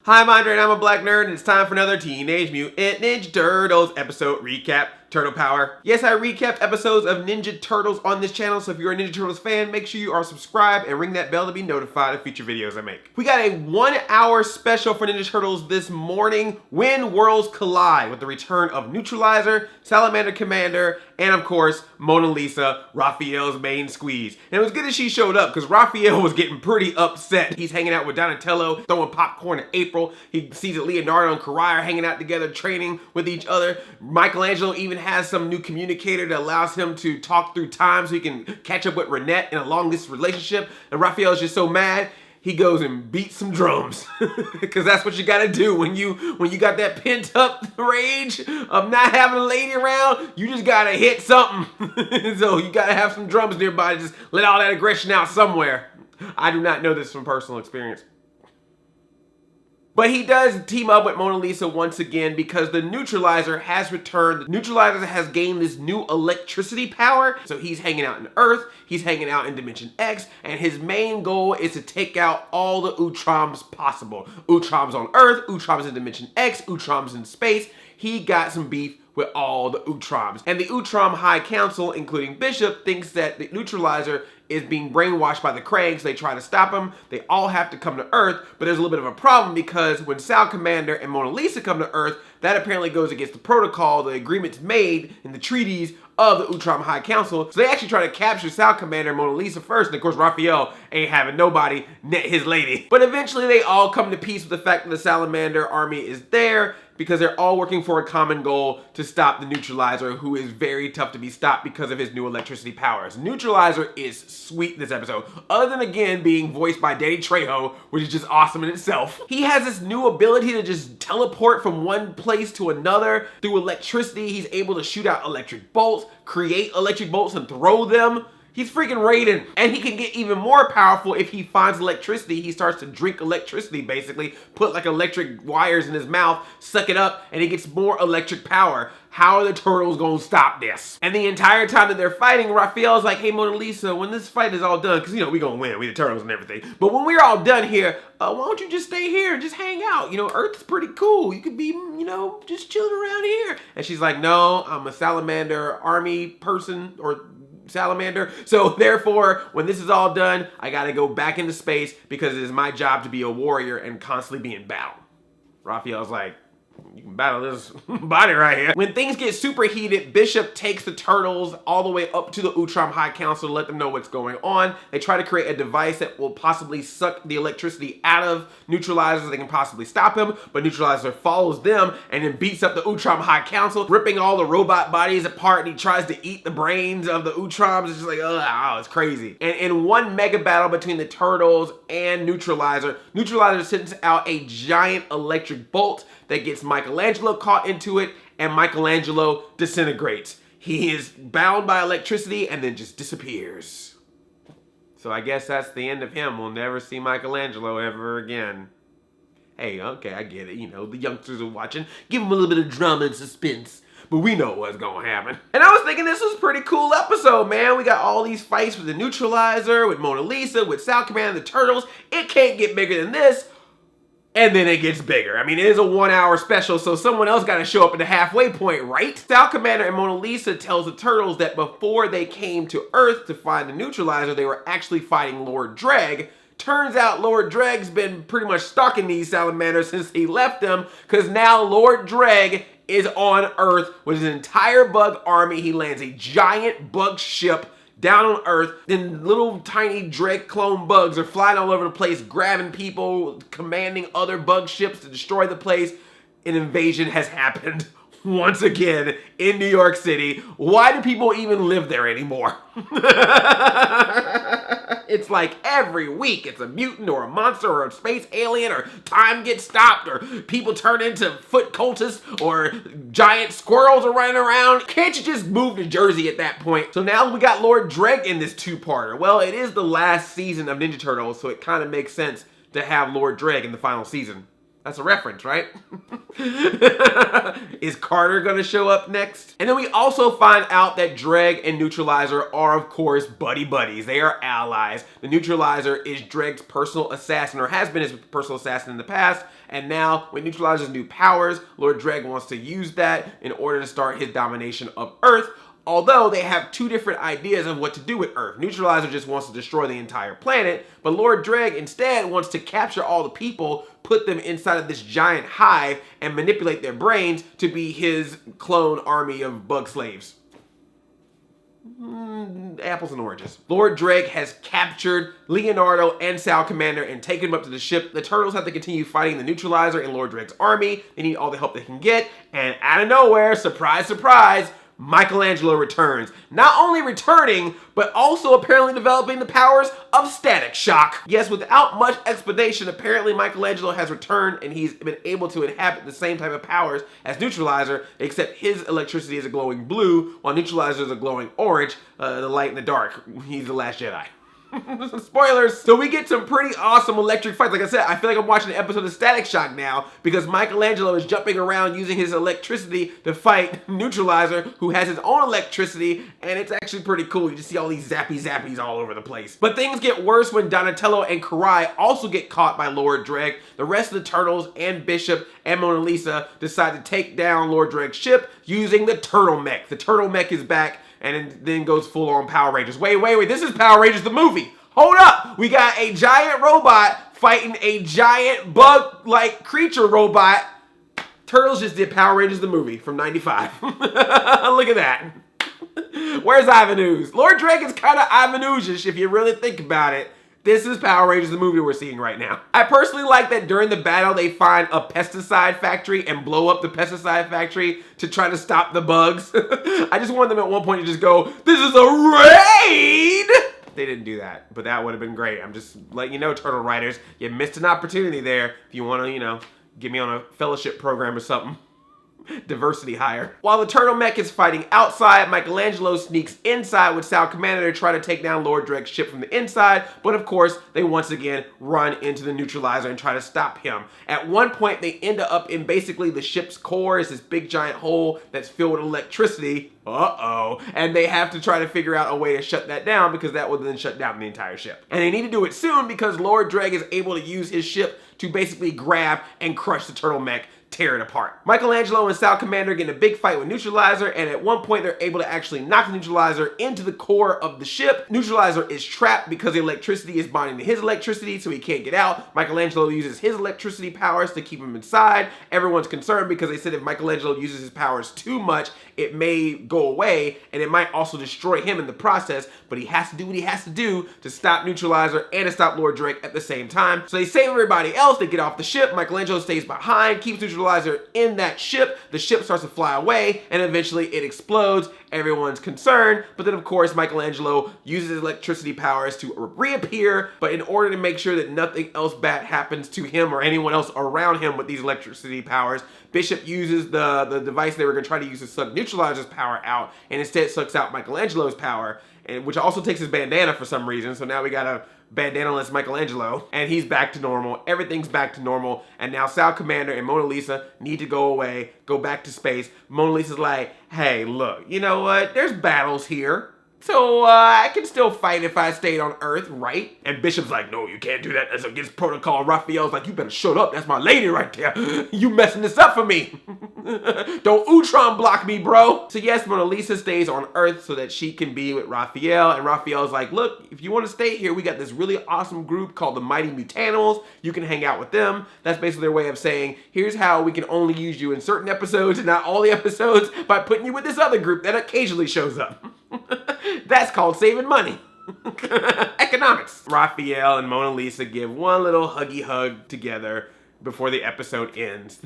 Hi, I'm Andre and I'm a black nerd, and it's time for another Teenage Mutant Ninja Turtles episode recap. Turtle Power. Yes, I recapped episodes of Ninja Turtles on this channel, so if you're a Ninja Turtles fan, make sure you are subscribed and ring that bell to be notified of future videos I make. We got a 1 hour special for Ninja Turtles this morning, When Worlds Collide, with the return of Newtralizer, Salamander Commander, and of course, Mona Lisa, Raphael's main squeeze. And it was good that she showed up, because Raphael was getting pretty upset. He's hanging out with Donatello, throwing popcorn at April. He sees that Leonardo and Karai are hanging out together, training with each other. Michelangelo even has some new communicator that allows him to talk through time so he can catch up with Renette in a long distance relationship. And Raphael's just so mad, he goes and beats some drums. Because that's what you gotta do when you got that pent up rage of not having a lady around. You just gotta hit something. So you gotta have some drums nearby to just let all that aggression out somewhere. I do not know this from personal experience. But he does team up with Mona Lisa once again because the Newtralizer has returned. The Newtralizer has gained this new electricity power. So he's hanging out in Earth, he's hanging out in Dimension X, and his main goal is to take out all the Utroms possible. Utroms on Earth, Utroms in Dimension X, Utroms in space. He got some beef with all the Utroms. And the Utrom High Council, including Bishop, thinks that the Newtralizer is being brainwashed by the Krang's. They try to stop him. They all have to come to Earth, but there's a little bit of a problem because when Sal Commander and Mona Lisa come to Earth, that apparently goes against the protocol, the agreements made in the treaties of the Utrom High Council. So they actually try to capture Sal Commander and Mona Lisa first, and of course Raphael ain't having nobody net his lady. But eventually they all come to peace with the fact that the Salamander army is there because they're all working for a common goal to stop the Newtralizer, who is very tough to be stopped because of his new electricity powers. Newtralizer is sweet in this episode, other than again being voiced by Danny Trejo, which is just awesome in itself. He has this new ability to just teleport from one place to another through electricity. He's able to shoot out electric bolts, create electric bolts and throw them. He's freaking Raiden. And he can get even more powerful if he finds electricity. He starts to drink electricity, basically. Put like electric wires in his mouth, suck it up, and he gets more electric power. How are the Turtles gonna stop this? And the entire time that they're fighting, Raphael's like, hey, Mona Lisa, when this fight is all done, because, you know, we gonna win, we the Turtles and everything. But when we're all done here, why don't you just stay here and just hang out? You know, Earth's pretty cool. You could be, you know, just chilling around here. And she's like, no, I'm a Salamander army person, or Salamander. So therefore, when this is all done, I gotta go back into space because it is my job to be a warrior and constantly be in battle. Raphael's like, you can battle this body right here. When things get super heated, Bishop takes the Turtles all the way up to the Utrom High Council to let them know what's going on. They try to create a device that will possibly suck the electricity out of Newtralizer so they can possibly stop him, but Newtralizer follows them and then beats up the Utrom High Council, ripping all the robot bodies apart, and he tries to eat the brains of the Utroms. It's just like, oh, it's crazy. And in one mega battle between the Turtles and Newtralizer, Newtralizer sends out a giant electric bolt that gets Michelangelo caught into it, and Michelangelo disintegrates. He is bound by electricity and then just disappears. So I guess that's the end of him. We'll never see Michelangelo ever again. Hey, okay, I get it. You know, the youngsters are watching. Give them a little bit of drama and suspense. But we know what's gonna happen. And I was thinking this was a pretty cool episode, man. We got all these fights with the Newtralizer, with Mona Lisa, with Sal Commander, the Turtles. It can't get bigger than this. And then it gets bigger. I mean, it is a 1 hour special, so someone else got to show up at the halfway point, right? Sal Commander and Mona Lisa tells the Turtles that before they came to Earth to find the Newtralizer, they were actually fighting Lord Dreg. Turns out Lord Dreg's been pretty much stalking these salamanders since he left them, because now Lord Dreg is on Earth with his entire bug army. He lands a giant bug ship down on Earth, then little tiny Dreg clone bugs are flying all over the place, grabbing people, commanding other bug ships to destroy the place. An invasion has happened once again in New York City. Why do people even live there anymore? It's like every week it's a mutant or a monster or a space alien, or time gets stopped, or people turn into foot cultists, or giant squirrels are running around. Can't you just move to Jersey at that point? So now we got Lord Dreg in this two-parter. Well, it is the last season of Ninja Turtles, so it kind of makes sense to have Lord Dreg in the final season. That's a reference, right? Is Carter gonna show up next? And then we also find out that Dreg and Newtralizer are, of course, buddies. They are allies. The Newtralizer is Dreg's personal assassin, or has been his personal assassin in the past. And now, with Newtralizer's new powers, Lord Dreg wants to use that in order to start his domination of Earth. Although they have two different ideas of what to do with Earth. Newtralizer just wants to destroy the entire planet, but Lord Dreg instead wants to capture all the people, put them inside of this giant hive, and manipulate their brains to be his clone army of bug slaves. Apples and oranges. Lord Dreg has captured Leonardo and Sal Commander and taken them up to the ship. The Turtles have to continue fighting the Newtralizer and Lord Dreg's army. They need all the help they can get, and out of nowhere, surprise, surprise, Michelangelo returns. Not only returning, but also apparently developing the powers of static shock. Yes, without much explanation, apparently Michelangelo has returned and he's been able to inhabit the same type of powers as Newtralizer, except his electricity is a glowing blue, while Newtralizer is a glowing orange, the light in the dark. He's the Last Jedi. Spoilers! So we get some pretty awesome electric fights. Like I said, I feel like I'm watching an episode of Static Shock now because Michelangelo is jumping around using his electricity to fight Newtralizer, who has his own electricity, and it's actually pretty cool. You just see all these zappies all over the place. But things get worse when Donatello and Karai also get caught by Lord Dreg. The rest of the Turtles and Bishop and Mona Lisa decide to take down Lord Dreg's ship using the Turtle Mech. The Turtle Mech is back, and then goes full on Power Rangers. Wait, this is Power Rangers the movie. Hold up, we got a giant robot fighting a giant bug-like creature robot. Turtles just did Power Rangers the movie from '95. Look at that. Where's Ivan Ooze? Lord Dreg is kind of Ivan Ooze-ish if you really think about it. This is Power Rangers, the movie we're seeing right now. I personally like that during the battle, they find a pesticide factory and blow up the pesticide factory to try to stop the bugs. I just wanted them at one point to just go, "This is a raid!" They didn't do that, but that would have been great. I'm just letting you know, Turtle Writers, you missed an opportunity there. If you want to, get me on a fellowship program or something. Diversity hire. While the Turtle Mech is fighting outside, Michelangelo sneaks inside with Sal Commander to try to take down Lord Dreg's ship from the inside, but of course, they once again run into the Newtralizer and try to stop him. At one point, they end up in basically the ship's core. It's this big giant hole that's filled with electricity. And they have to try to figure out a way to shut that down because that would then shut down the entire ship. And they need to do it soon because Lord Dreg is able to use his ship to basically grab and crush the Turtle Mech, tear it apart. Michelangelo and Sal Commander get in a big fight with Newtralizer, and at one point they're able to actually knock the Newtralizer into the core of the ship. Newtralizer is trapped because the electricity is bonding to his electricity, so he can't get out. Michelangelo uses his electricity powers to keep him inside. Everyone's concerned because they said if Michelangelo uses his powers too much, it may go away, and it might also destroy him in the process, but he has to do what he has to do to stop Newtralizer and to stop Lord Dreg at the same time. So they save everybody else, they get off the ship, Michelangelo stays behind, keeps Newtralizer in that ship, the ship starts to fly away, and eventually it explodes. Everyone's concerned, but then of course Michelangelo uses his electricity powers to reappear, but in order to make sure that nothing else bad happens to him or anyone else around him with these electricity powers, Bishop uses the device they were going to try to use to suck Newtralizer's power out, and instead sucks out Michelangelo's power, which also takes his bandana for some reason, so now we got a bandana-less Michelangelo, and he's back to normal. Everything's back to normal, and now Sal Commander and Mona Lisa need to go away, go back to space. Mona Lisa's like, hey, look, you know what? There's battles here. So I can still fight if I stayed on Earth, right? And Bishop's like, no, you can't do that. That's against protocol. Raphael's like, you better shut up. That's my lady right there. You messing this up for me. Don't Utron block me, bro. So yes, Mona Lisa stays on Earth so that she can be with Raphael. And Raphael's like, look, if you want to stay here, we got this really awesome group called the Mighty Mutanimals. You can hang out with them. That's basically their way of saying, here's how we can only use you in certain episodes and not all the episodes by putting you with this other group that occasionally shows up. That's called saving money. Economics. Raphael and Mona Lisa give one little huggy hug together before the episode ends.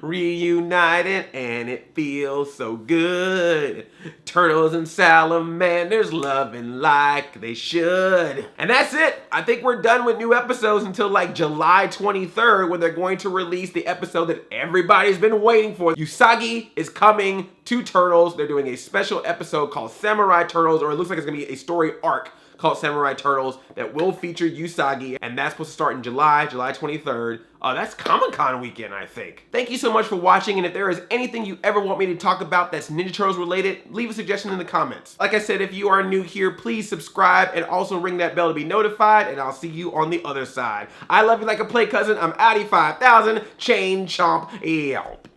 Reunited and it feels so good. Turtles and salamanders loving like they should. And that's it. I think we're done with new episodes until like July 23rd when they're going to release the episode that everybody's been waiting for. Usagi is coming to Turtles. They're doing a special episode called Samurai Turtles, or it looks like it's gonna be a story arc called Samurai Turtles that will feature Usagi, and that's supposed to start in July 23rd. That's Comic-Con weekend, I think. Thank you so much for watching, and if there is anything you ever want me to talk about that's Ninja Turtles related, leave a suggestion in the comments. Like I said, if you are new here, please subscribe and also ring that bell to be notified, and I'll see you on the other side. I love you like a play cousin. I'm Addy 5000, Chain Chomp out.